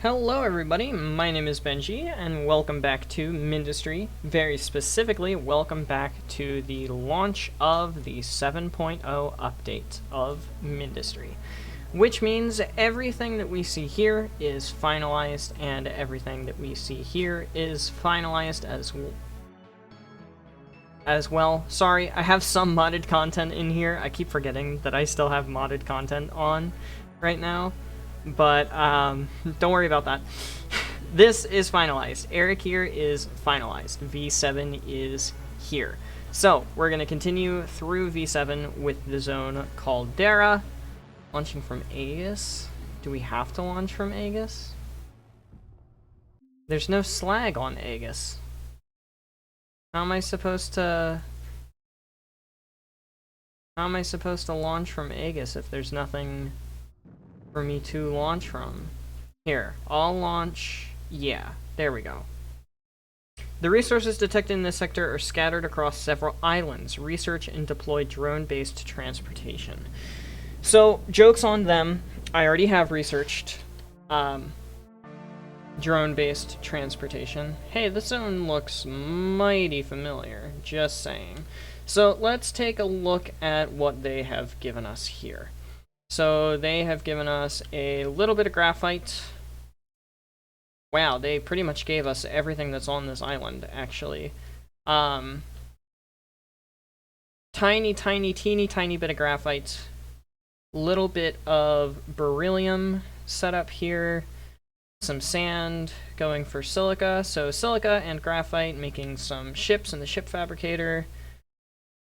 Hello everybody, my name is Benji, and welcome back to Mindustry. Very specifically, welcome back to the launch of the 7.0 update of Mindustry. Which means everything that we see here is finalized, and everything that we see here is finalized as well. Sorry, I have some modded content in here. I keep forgetting that I still have modded content on right now. But don't worry about that. This is finalized. Erekir is finalized. V7 is here. So we're going to continue through V7 with the zone Caldera. Launching from Aegis. Do we have to launch from Aegis? There's no slag on Aegis. How am I supposed to launch from Aegis if there's nothing for me to launch from? Here, I'll launch. Yeah, there we go. The resources detected in this sector are scattered across several islands. Research and deploy drone-based transportation. So, joke's on them. I already have researched drone-based transportation. Hey, this zone looks mighty familiar, just saying. So, let's take a look at what they have given us here. So they have given us a little bit of graphite. Wow, they pretty much gave us everything that's on this island, actually. Teeny tiny bit of graphite. Little bit of beryllium set up here. Some sand going for silica. So silica and graphite making some ships in the ship fabricator.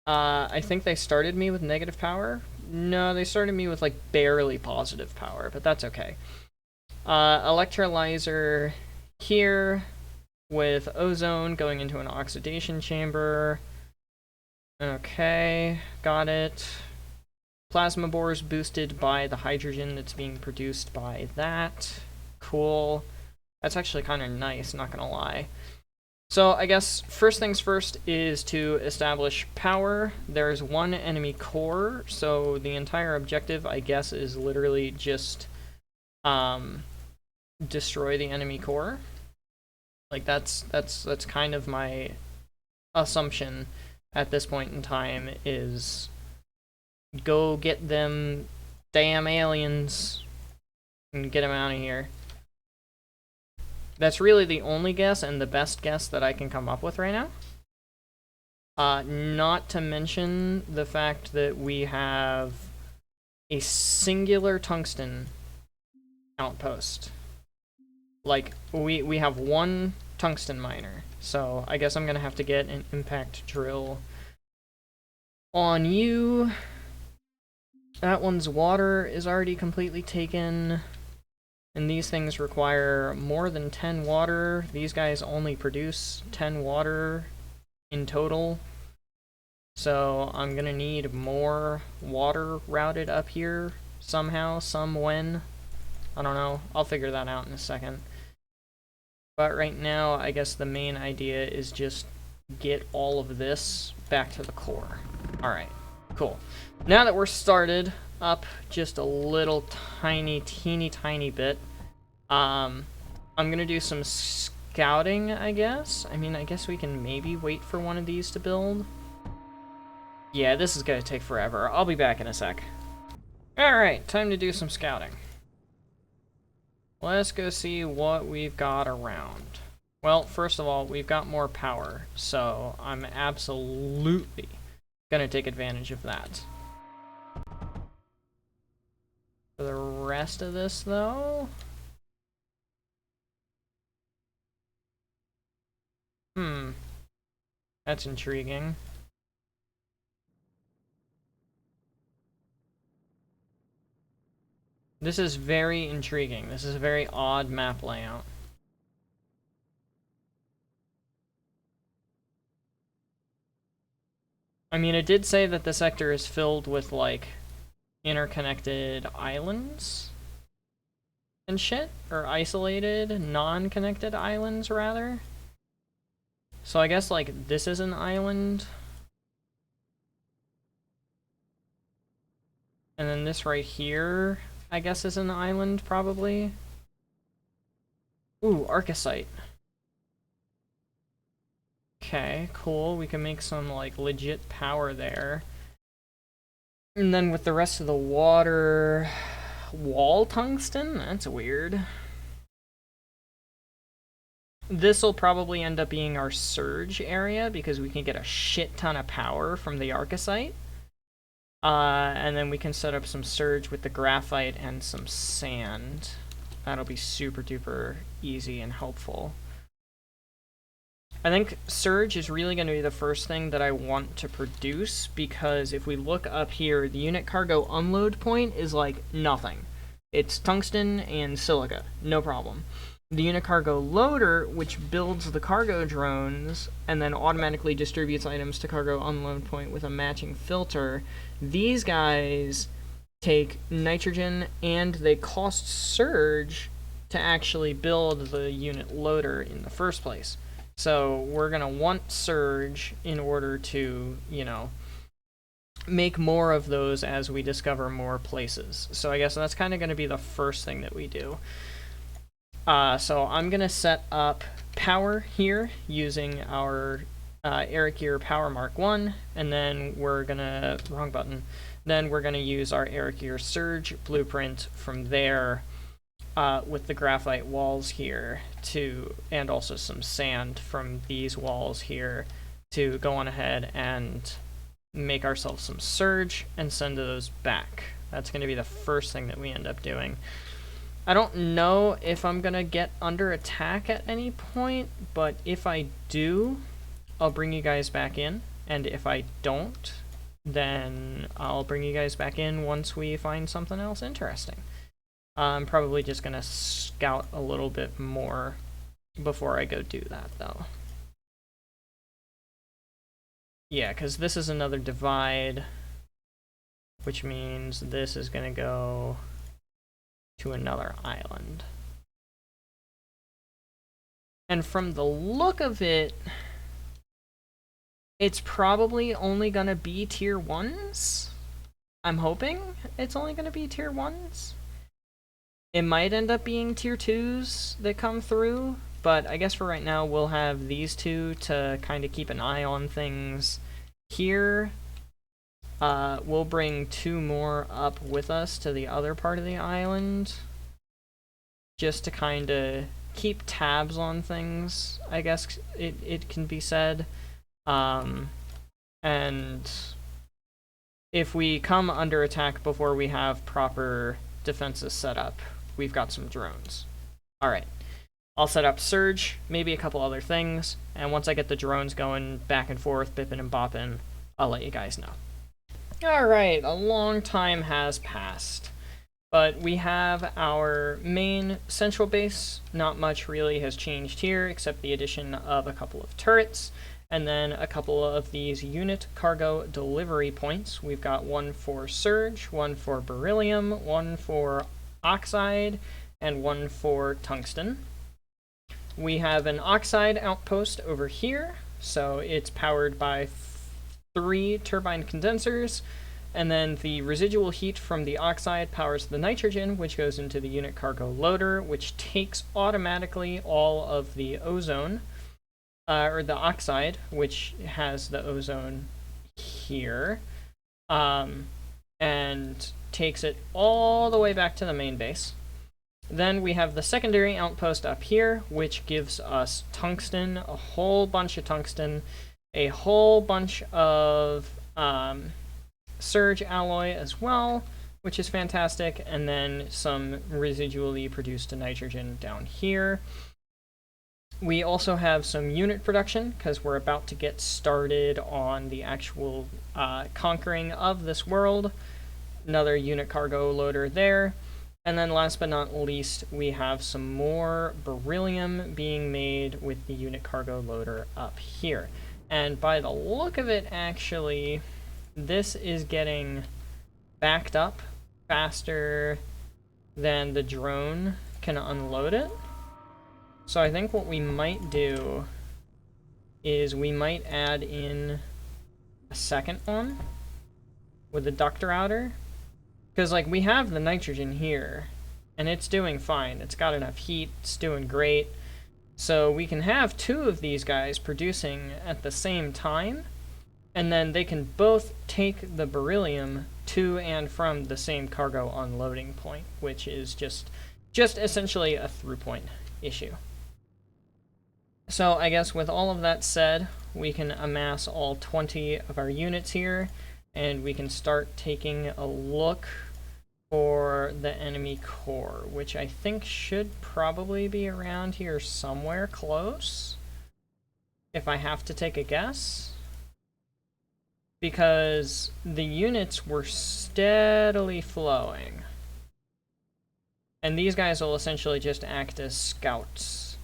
I think they started me with negative power. No, they started me with, like, barely positive power, but that's okay. Electrolyzer here with ozone going into an oxidation chamber. Okay, got it. Plasma bores boosted by the hydrogen that's being produced by that. Cool. That's actually kind of nice, not gonna lie. So I guess first things first is to establish power. There's one enemy core, so the entire objective, I guess, is literally just destroy the enemy core. Like that's kind of my assumption at this point in time, is go get them damn aliens and get them out of here. That's really the only guess and the best guess that I can come up with right now. Not to mention the fact that we have a singular tungsten outpost. Like, we have one tungsten miner. So I guess I'm gonna have to get an impact drill on you. That one's water is already completely taken. And these things require more than 10 water. These guys only produce 10 water in total. So I'm gonna need more water routed up here somehow, somewhen. I don't know. I'll figure that out in a second. But right now, I guess the main idea is just get all of this back to the core. Alright, cool. Now that we're started up just a little teeny tiny bit, I'm gonna do some scouting, I guess. I mean, I guess we can maybe wait for one of these to build. Yeah, this is gonna take forever. I'll be back in a sec. Alright, time to do some scouting. Let's go see what we've got around. Well, first of all, we've got more power, so I'm absolutely gonna take advantage of that. For the rest of this, though... That's intriguing. This is very intriguing. This is a very odd map layout. I mean, it did say that the sector is filled with, like, interconnected islands and shit, or isolated, non-connected islands, rather. So I guess, like, this is an island. And then this right here, I guess, is an island, probably. Ooh, arcosite. Okay, cool. We can make some, like, legit power there. And then with the rest of the water... Wall tungsten? That's weird. This'll probably end up being our surge area, because we can get a shit ton of power from the arcosite. And then we can set up some surge with the graphite and some sand. That'll be super duper easy and helpful. I think surge is really going to be the first thing that I want to produce, because if we look up here, the unit cargo unload point is like nothing. It's tungsten and silica, no problem. The unit cargo loader, which builds the cargo drones and then automatically distributes items to cargo unload point with a matching filter, these guys take nitrogen and they cost surge to actually build the unit loader in the first place. So we're going to want surge in order to, you know, make more of those as we discover more places. So I guess that's kind of going to be the first thing that we do. So I'm going to set up power here using our Erekir Power Mark 1, and then we're going to, wrong button, then we're going to use our Erekir Surge blueprint from there with the graphite walls here to, and also some sand from these walls here to go on ahead and make ourselves some surge and send those back. That's going to be the first thing that we end up doing. I don't know if I'm going to get under attack at any point, but if I do, I'll bring you guys back in. And if I don't, then I'll bring you guys back in once we find something else interesting. I'm probably just going to scout a little bit more before I go do that, though. Yeah, because this is another divide, which means this is going to go to another island. And from the look of it, it's probably only gonna be tier 1s. I'm hoping it's only gonna be tier 1s. It might end up being tier 2s that come through, but I guess for right now we'll have these two to kind of keep an eye on things here. We'll bring 2 more up with us to the other part of the island, just to kind of keep tabs on things, I guess it can be said. And if we come under attack before we have proper defenses set up, we've got some drones. Alright, I'll set up Surge, maybe a couple other things, and once I get the drones going back and forth, bipping and bopping, I'll let you guys know. Alright, a long time has passed, but we have our main central base. Not much really has changed here, except the addition of a couple of turrets, and then a couple of these unit cargo delivery points. We've got one for Surge, one for beryllium, one for oxide, and one for tungsten. We have an oxide outpost over here, so it's powered by 3 turbine condensers, and then the residual heat from the oxide powers the nitrogen, which goes into the unit cargo loader, which takes automatically all of the ozone, or the oxide, which has the ozone here, and takes it all the way back to the main base. Then we have the secondary outpost up here, which gives us tungsten, a whole bunch of tungsten, a whole bunch of surge alloy as well, which is fantastic, and then some residually produced nitrogen down here. We also have some unit production, because we're about to get started on the actual conquering of this world. Another unit cargo loader there. And then last but not least, we have some more beryllium being made with the unit cargo loader up here. And by the look of it, actually, this is getting backed up faster than the drone can unload it. So I think what we might do is we might add in a second one with the ductor outer. Because, like, we have the nitrogen here, And it's doing fine. It's got enough heat. It's doing great. So we can have two of these guys producing at the same time, and then they can both take the beryllium to and from the same cargo unloading point, which is just essentially a through point issue. So I guess with all of that said, we can amass all 20 of our units here, and we can start taking a look for the enemy core, which I think should probably be around here somewhere close, if I have to take a guess. Because the units were steadily flowing. And these guys will essentially just act as scouts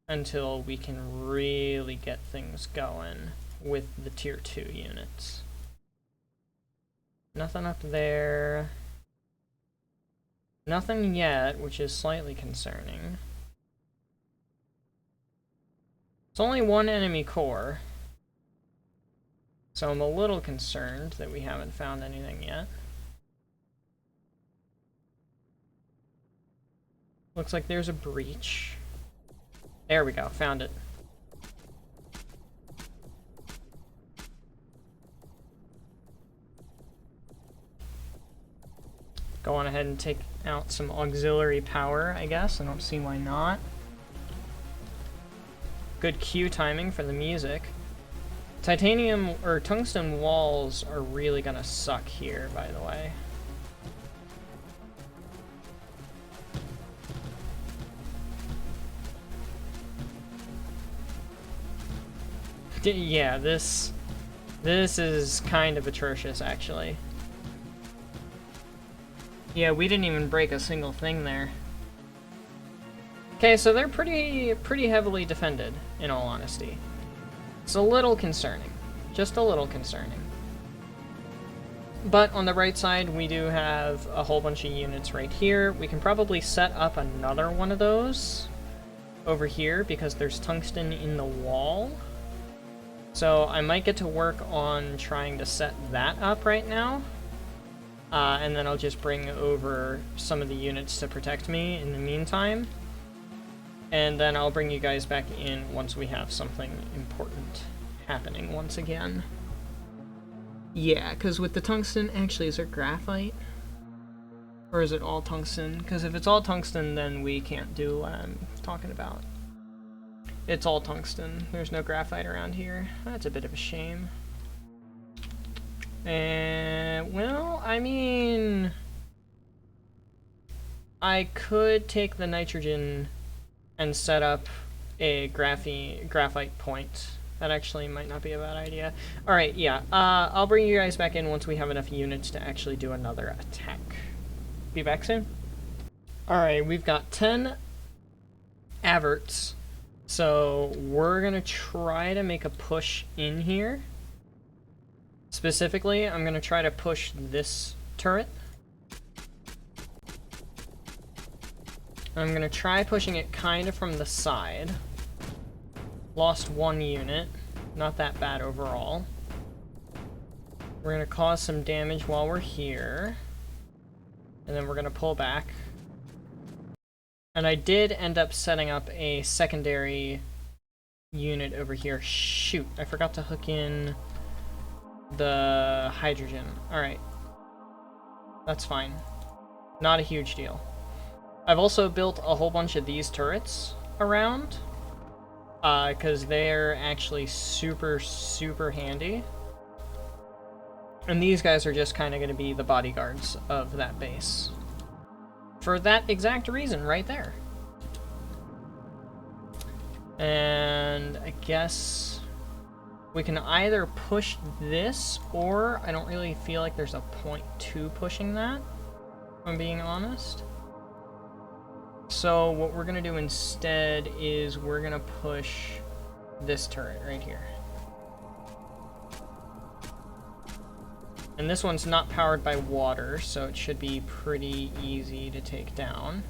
until we can really get things going with the tier 2 units. Nothing up there. Nothing yet, which is slightly concerning. It's only one enemy core, so I'm a little concerned that we haven't found anything yet. Looks like there's a breach. There we go, found it. Go on ahead and take out some auxiliary power, I guess. I don't see why not. Good cue timing for the music. Titanium or tungsten walls are really gonna suck here, by the way. Yeah, this is kind of atrocious, actually. Yeah, we didn't even break a single thing there. Okay, so they're pretty heavily defended, in all honesty. It's a little concerning. Just a little concerning. But on the right side, we do have a whole bunch of units right here. We can probably set up another one of those over here because there's tungsten in the wall. So I might get to work on trying to set that up right now. And then I'll just bring over some of the units to protect me in the meantime. And then I'll bring you guys back in once we have something important happening once again. Yeah, because with the tungsten, actually, is there graphite? Or is it all tungsten? Because if it's all tungsten, then we can't do what I'm talking about. It's all tungsten. There's no graphite around here. That's a bit of a shame. And, well, I mean, I could take the nitrogen and set up a graphite point. That actually might not be a bad idea. Alright, yeah. I'll bring you guys back in once we have enough units to actually do another attack. Be back soon. Alright, we've got 10 averts. So we're gonna try to make a push in here. Specifically, I'm gonna try to push this turret. I'm gonna try pushing it kind of from the side. Lost one unit. Not that bad overall. We're gonna cause some damage while we're here. And then we're gonna pull back. And I did end up setting up a secondary unit over here. Shoot, I forgot to hook in the hydrogen. Alright. That's fine. Not a huge deal. I've also built a whole bunch of these turrets around. Because they're actually super, super handy. And these guys are just kind of going to be the bodyguards of that base. For that exact reason right there. And I guess we can either push this, or I don't really feel like there's a point to pushing that, if I'm being honest. So what we're going to do instead is we're going to push this turret right here. And this one's not powered by water, so it should be pretty easy to take down.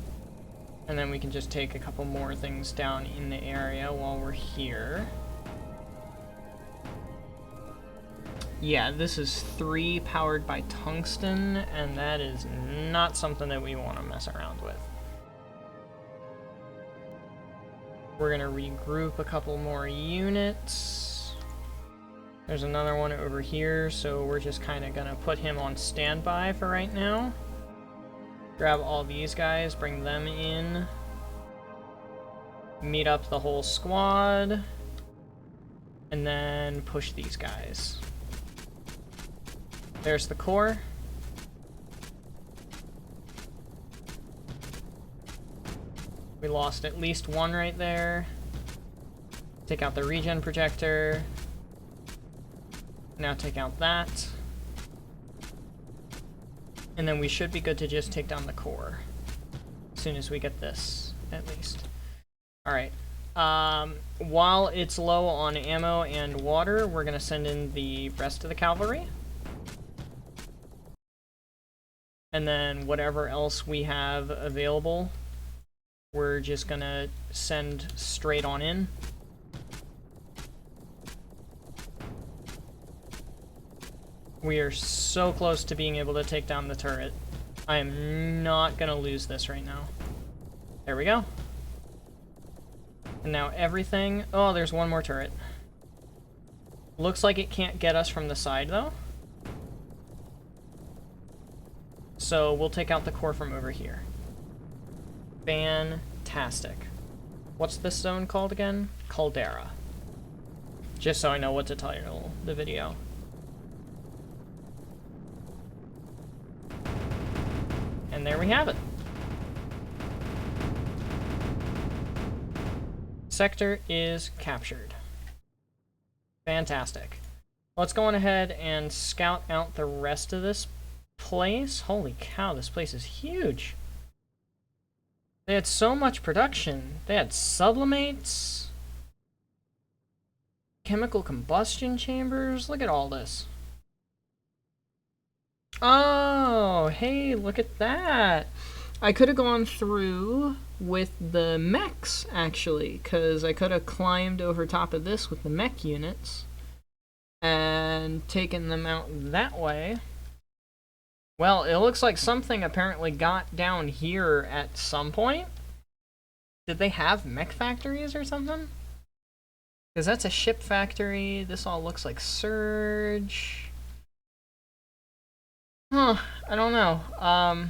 And then we can just take a couple more things down in the area while we're here. Yeah, this is 3 powered by tungsten, and that is not something that we want to mess around with. We're gonna regroup a couple more units. There's another one over here, so we're just kind of gonna put him on standby for right now. Grab all these guys, bring them in. Meet up the whole squad. And then push these guys. There's the core. We lost at least one right there. Take out the regen projector. Now take out that. And then we should be good to just take down the core. As soon as we get this, at least. Alright. While it's low on ammo and water, we're going to send in the rest of the cavalry. And then whatever else we have available, we're just going to send straight on in. We are so close to being able to take down the turret. I am not going to lose this right now. There we go. And now everything... Oh, there's one more turret. Looks like it can't get us from the side, though. So we'll take out the core from over here. Fantastic. What's this zone called again? Caldera. Just so I know what to title the video. And there we have it. Sector is captured. Fantastic. Let's go on ahead and scout out the rest of this place. Holy cow, this place is huge. They had so much production. They had sublimates, chemical combustion chambers. Look at all this. Oh, hey, look at that. I could have gone through with the mechs, actually, because I could have climbed over top of this with the mech units and taken them out that way. Well, it looks like something apparently got down here at some point. Did they have mech factories or something? Because that's a ship factory. This all looks like Surge. Huh, I don't know.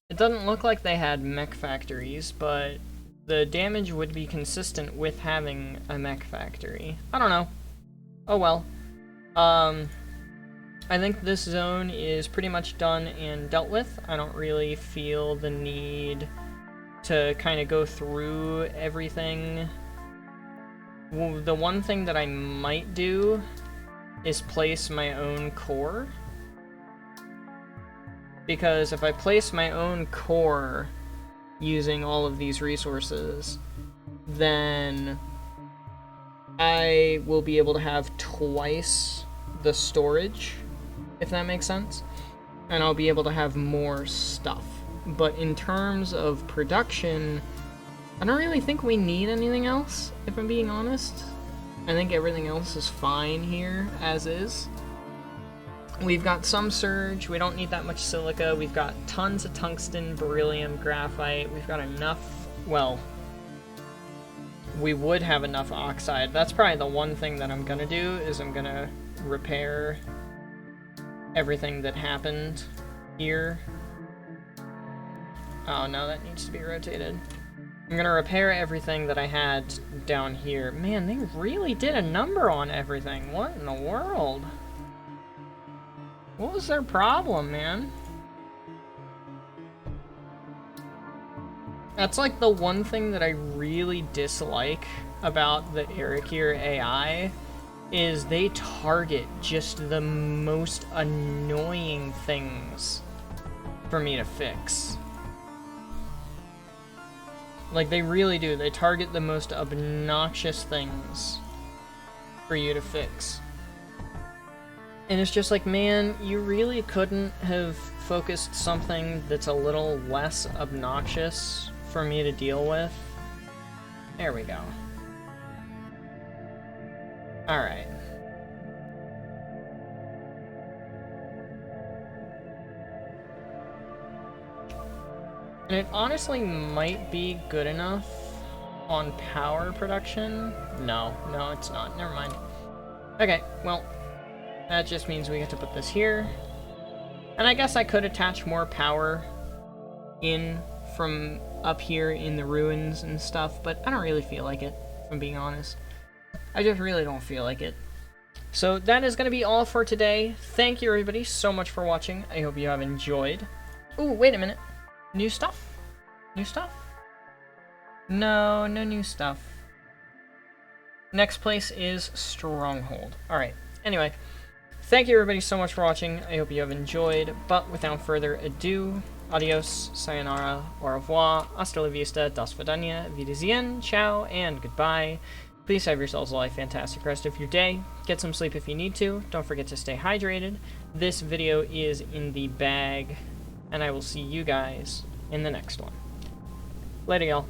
It doesn't look like they had mech factories, but the damage would be consistent with having a mech factory. I don't know. Oh well. I think this zone is pretty much done and dealt with. I don't really feel the need to kind of go through everything. Well, the one thing that I might do is place my own core. Because if I place my own core using all of these resources, then I will be able to have twice the storage, if that makes sense, and I'll be able to have more stuff. But in terms of production, I don't really think we need anything else, if I'm being honest. I think everything else is fine here, as is. We've got some surge, we don't need that much silica, we've got tons of tungsten, beryllium, graphite, we've got enough, well, we would have enough oxide. That's probably the one thing that I'm gonna do, is I'm gonna repair everything that happened here. Oh no, that needs to be rotated. I'm gonna repair everything that I had down here. Man, they really did a number on everything. What in the world? What was their problem, man? That's like the one thing that I really dislike about the Erekir AI, is they target just the most annoying things for me to fix. Like, they really do. They target the most obnoxious things for you to fix. And it's just like, man, you really couldn't have focused something that's a little less obnoxious for me to deal with? There we go. Alright. And it honestly might be good enough on power production? No, it's not. Never mind. Okay, well, that just means we get to put this here. And I guess I could attach more power in from up here in the ruins and stuff, but I don't really feel like it, if I'm being honest. I just really don't feel like it. So that is going to be all for today. Thank you everybody so much for watching. I hope you have enjoyed. Ooh, wait a minute. New stuff? New stuff? No new stuff. Next place is Stronghold. Alright, anyway. Thank you everybody so much for watching. I hope you have enjoyed. But without further ado, adios, sayonara, au revoir, hasta la vista, das vidania, wiedersehen, ciao, and goodbye. Please have yourselves a fantastic rest of your day. Get some sleep if you need to. Don't forget to stay hydrated. This video is in the bag, and I will see you guys in the next one. Later, y'all.